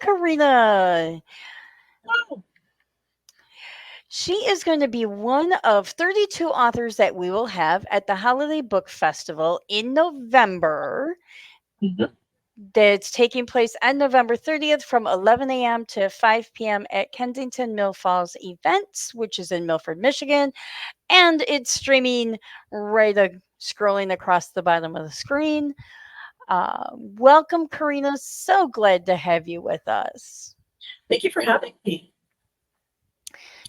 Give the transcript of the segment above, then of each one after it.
Carina. Oh, She is going to be one of 32 authors that we will have at the Holiday Book Festival in November. mhm. That's taking place on November 30th from 11 a.m. to 5 p.m. at Kensington Mill Falls Events, which is in Milford, Michigan. And it's streaming scrolling across the bottom of the screen. Welcome, Karina. So glad to have you with us. Thank you for having me.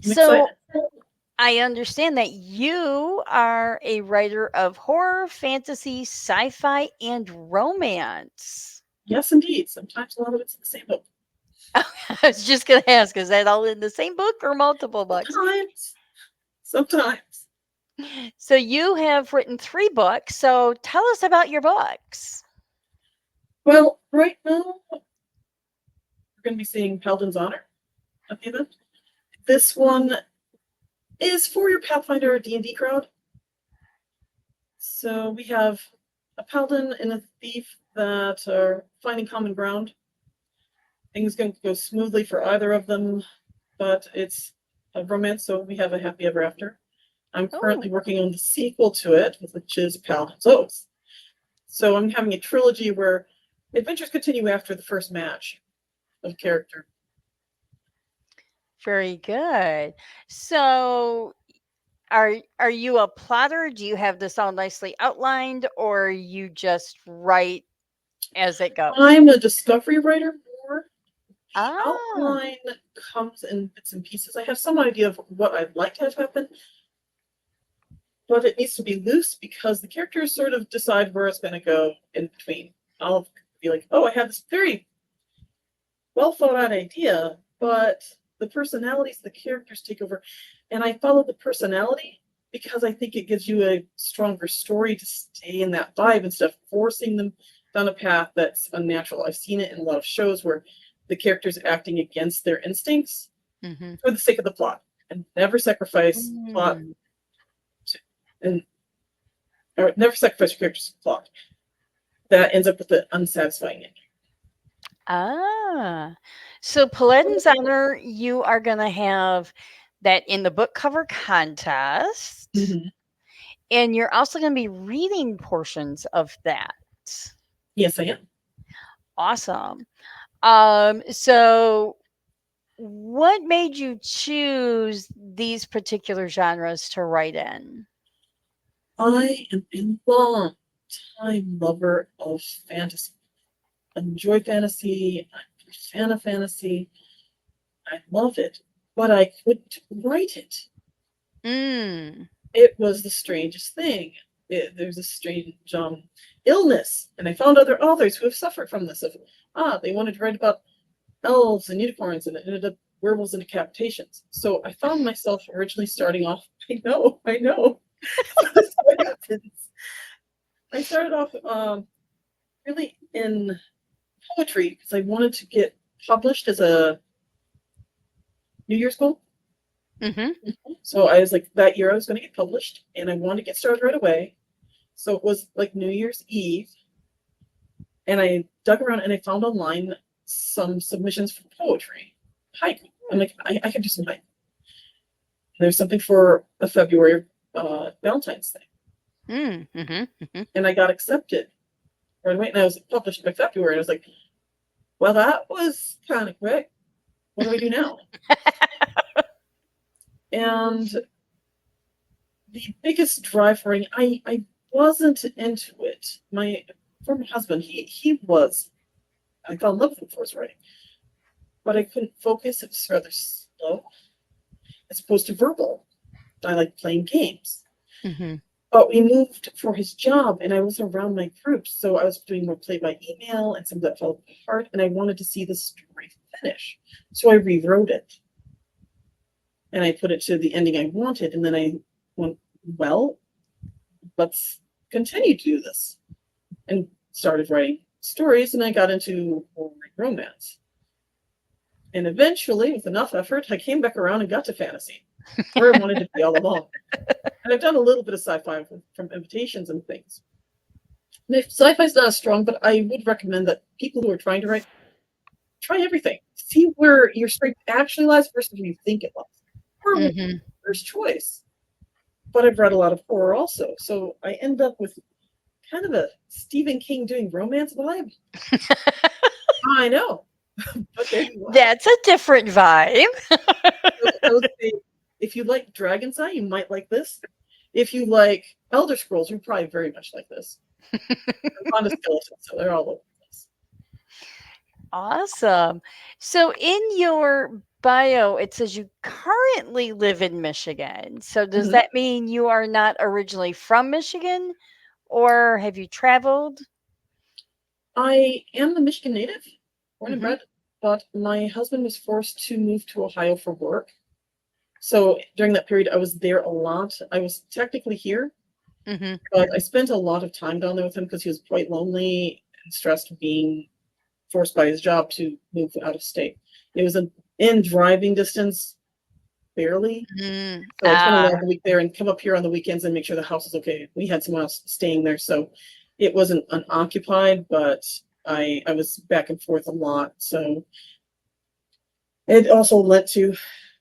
I'm So, excited. I understand that you are a writer of horror, fantasy, sci fi, and romance. Yes, indeed. Sometimes a lot of it's in the same book. I was just going to ask, is that all in the same book or multiple books? Sometimes, sometimes. So, you have written 3 books. So, tell us about your books. Well, right now we're going to be seeing Paladin's Honor at the event. This one is for your Pathfinder D&D crowd. So we have a paladin and a thief that are finding common ground. Things going to go smoothly for either of them, but it's a romance, so we have a happy ever after. I'm currently working on the sequel to it, which is Paladin's Oath. So I'm having a trilogy where adventures continue after the first match of character. Very good. So, are you a plotter? Do you have this all nicely outlined, or you just write as it goes? I'm a discovery writer more. Ah, Outline comes in bits and pieces. I have some idea of what I'd like to have happen, but it needs to be loose because the characters sort of decide where it's going to go in between. I'll be like, oh, I have this very well thought out idea, but the personalities of the characters take over. And I follow the personality because I think it gives you a stronger story to stay in that vibe instead of forcing them down a path that's unnatural. I've seen it in a lot of shows where the characters acting against their instincts for the sake of the plot and never sacrifice plot and or never sacrifice your character's plot. That ends up with an unsatisfying ending. ah. So, Paladin's Honor, you are going to have that in the book cover contest, Mhm. and you're also going to be reading portions of that. Yes, I am. Awesome. So what made you choose these particular genres to write in? I am a long time lover of fantasy. I enjoy fantasy. I'm a fan of fantasy. I love it, but I couldn't write it. Mm. It was the strangest thing. There's a strange illness, and I found other authors who have suffered from this. They wanted to write about elves and unicorns, and it ended up werewolves and decapitations. So I found myself originally starting off. I know. This is what happens. I started off really in poetry because I wanted to get published as a New Year's goal. Mm-hmm. So I was like, that year I was going to get published, and I wanted to get started right away. So it was like New Year's Eve, and I dug around and I found online some submissions for poetry, haiku. I'm like, I can do some haiku. There's something for a February Valentine's Day, Mm-hmm. and I got accepted right away, and I was published by February. And I was like, well, that was kind of quick. What do I do now? And the biggest drive for me, I wasn't into it. My former husband, he was. I fell in love with him for his writing, but I couldn't focus. It was rather slow, as opposed to verbal. I like playing games. Mm-hmm. But we moved for his job, and I was around my groups, so I was doing more play by email, and some of that fell apart, and I wanted to see the story finish. So I rewrote it, and I put it to the ending I wanted, and then I went, well, let's continue to do this, and started writing stories, and I got into romance. And eventually, with enough effort, I came back around and got to fantasy, where I wanted to be all along. And I've done a little bit of sci-fi from invitations and things. And sci-fi is not as strong, but I would recommend that people who are trying to write try everything. See where your strength actually lies versus where you think it lies. Horror Mm-hmm. first choice. But I've read a lot of horror also, so I end up with kind of a Stephen King doing romance vibe. I know, but there you are. That's a different vibe. So I would say, if you like Dragon's Eye, you might like this. If you like Elder Scrolls, you probably very much like this. I'm fond of skeletons, so they're all over the place. Awesome. So in your bio, it says you currently live in Michigan. So does Mhm. that mean you are not originally from Michigan or have you traveled? I am a Michigan native, born and Mm-hmm. bred, but my husband was forced to move to Ohio for work. So during that period, I was there a lot. I was technically here, Mm-hmm. but I spent a lot of time down there with him because he was quite lonely and stressed being forced by his job to move out of state. It was in driving distance, barely. Mm. So I'd spend a lot of the week there and come up here on the weekends and make sure the house is okay. We had someone else staying there, so it wasn't unoccupied, but I was back and forth a lot. So it also led to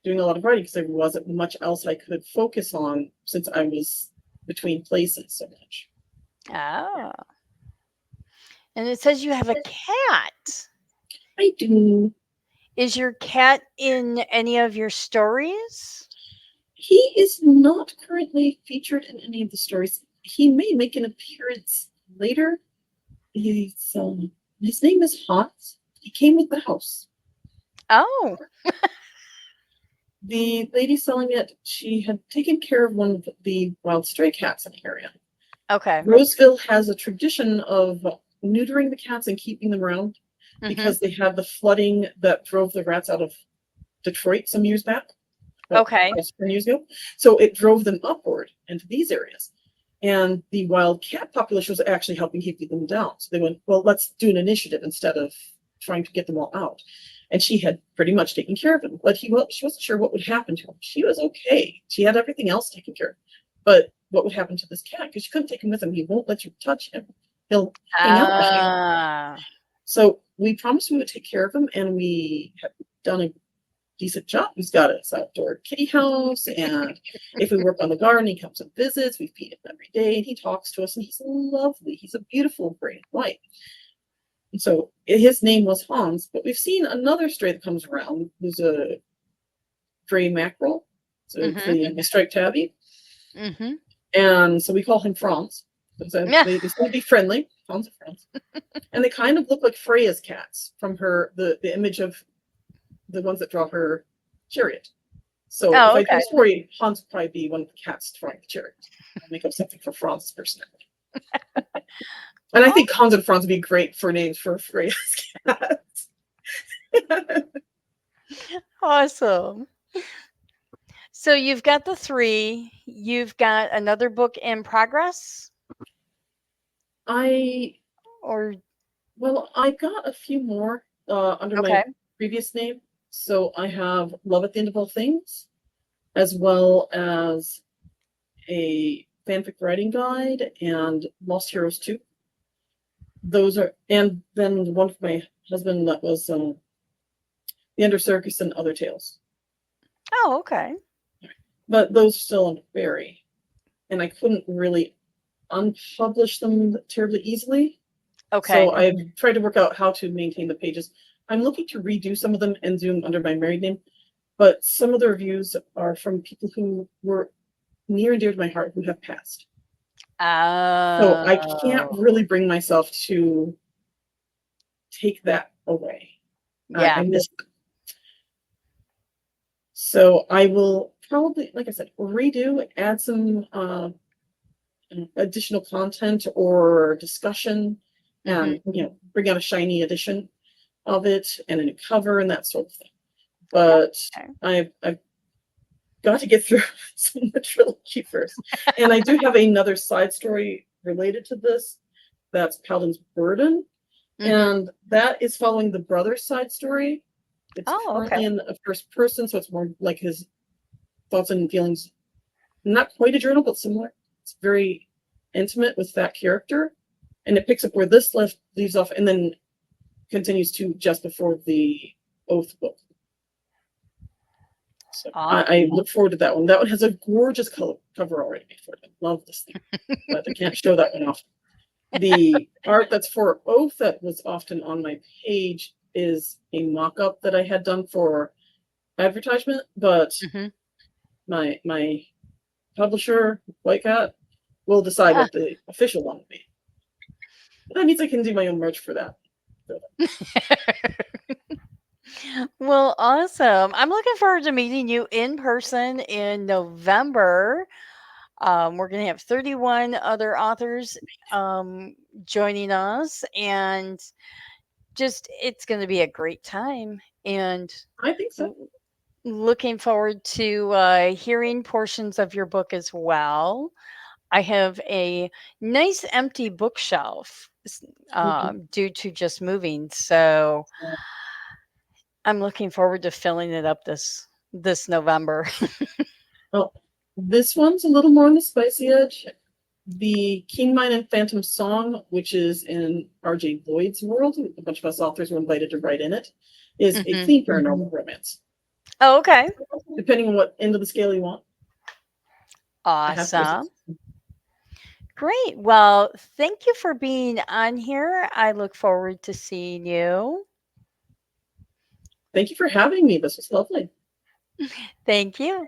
doing a lot of writing because there wasn't much else I could focus on since I was between places so much. Oh. And it says you have a cat. I do. Is your cat in any of your stories? He is not currently featured in any of the stories. He may make an appearance later. He's his name is Hans. He came with the house. Oh, The lady selling it, she had taken care of one of the wild stray cats in the area. okay. Roseville has a tradition of neutering the cats and keeping them around Mm-hmm. because they had the flooding that drove the rats out of Detroit some years back, about Okay. 10 years ago. So it drove them upward into these areas. And the wild cat population was actually helping keep them down. So they went, well, let's do an initiative instead of trying to get them all out. And she had pretty much taken care of him, but she wasn't sure what would happen to him. She was okay. She had everything else taken care of. But what would happen to this cat? Because you couldn't take him with him. He won't let you touch him. He'll hang out behind. Ah. So we promised we would take care of him, and we have done a decent job. He's got his outdoor kitty house, and if we work on the garden, he comes and visits. We feed him every day, and he talks to us, and he's lovely. He's a beautiful gray and white. And so his name was Hans, but we've seen another stray that comes around who's a gray mackerel. So it's Mm-hmm. the striped tabby. Mm-hmm. And so we call him Franz. Yeah. They seem to be friendly. Hans and Franz. And they kind of look like Freya's cats from the image of the ones that draw her chariot. So if Oh, I do okay. a story, Hans would probably be one of the cats drawing the chariot. I'll make up something for Franz's personality. And I think Hans and Franz would be great for names for Freya's cats. Awesome. So you've got the three. You've got another book in progress, I or Well, I got a few more under my okay. previous name. So I have Love at the End of All Things, as well as a fanfic writing guide and Lost Heroes 2. Those are, and then one for my husband that was The Under Circus and Other Tales. Oh, okay. But those still vary, and I couldn't really unpublish them terribly easily. Okay. So I've tried to work out how to maintain the pages. I'm looking to redo some of them and do them under my married name, but some of the reviews are from people who were near and dear to my heart who have passed. So I can't Oh, really bring myself to take that away. I yeah. miss them. So I will probably, like I said, redo, add some additional content or discussion, Mm-hmm. and bring out a shiny edition of it and a new cover and that sort of thing. But Okay. I've got to get through some of the trilogy first. And I do have another side story related to this. That's Paladin's Burden. Mm-hmm. And that is following the brother's side story. It's Oh, currently okay. in a first person, so it's more like his thoughts and feelings. Not quite a journal, but similar. It's very intimate with that character. And it picks up where this leaves off and then continues to just before the Oath book. So Ah, I look forward to that one. That one has a gorgeous cover already made for it. I love this thing, but I can't show that one off. The art that's for Oath that was often on my page is a mock-up that I had done for advertisement, but hmm my publisher, White Cat, will decide ah. what the official one will be. That means I can do my own merch for that. Well, awesome. I'm looking forward to meeting you in person in November. We're going to have 31 other authors um, joining us, and just it's going to be a great time. And I think so. looking forward to hearing portions of your book as well. I have a nice empty bookshelf due to just moving, so I'm looking forward to filling it up this November. Well, this one's a little more on the spicy edge. The Keen Mind and Phantom Song, which is in R.J. Lloyd's world, a bunch of us authors were invited to write in it, is a hmm clean paranormal romance. Oh, okay. Depending on what end of the scale you want, I have choices. Awesome. Great. Well, thank you for being on here. I look forward to seeing you. Thank you for having me. This was lovely. Thank you.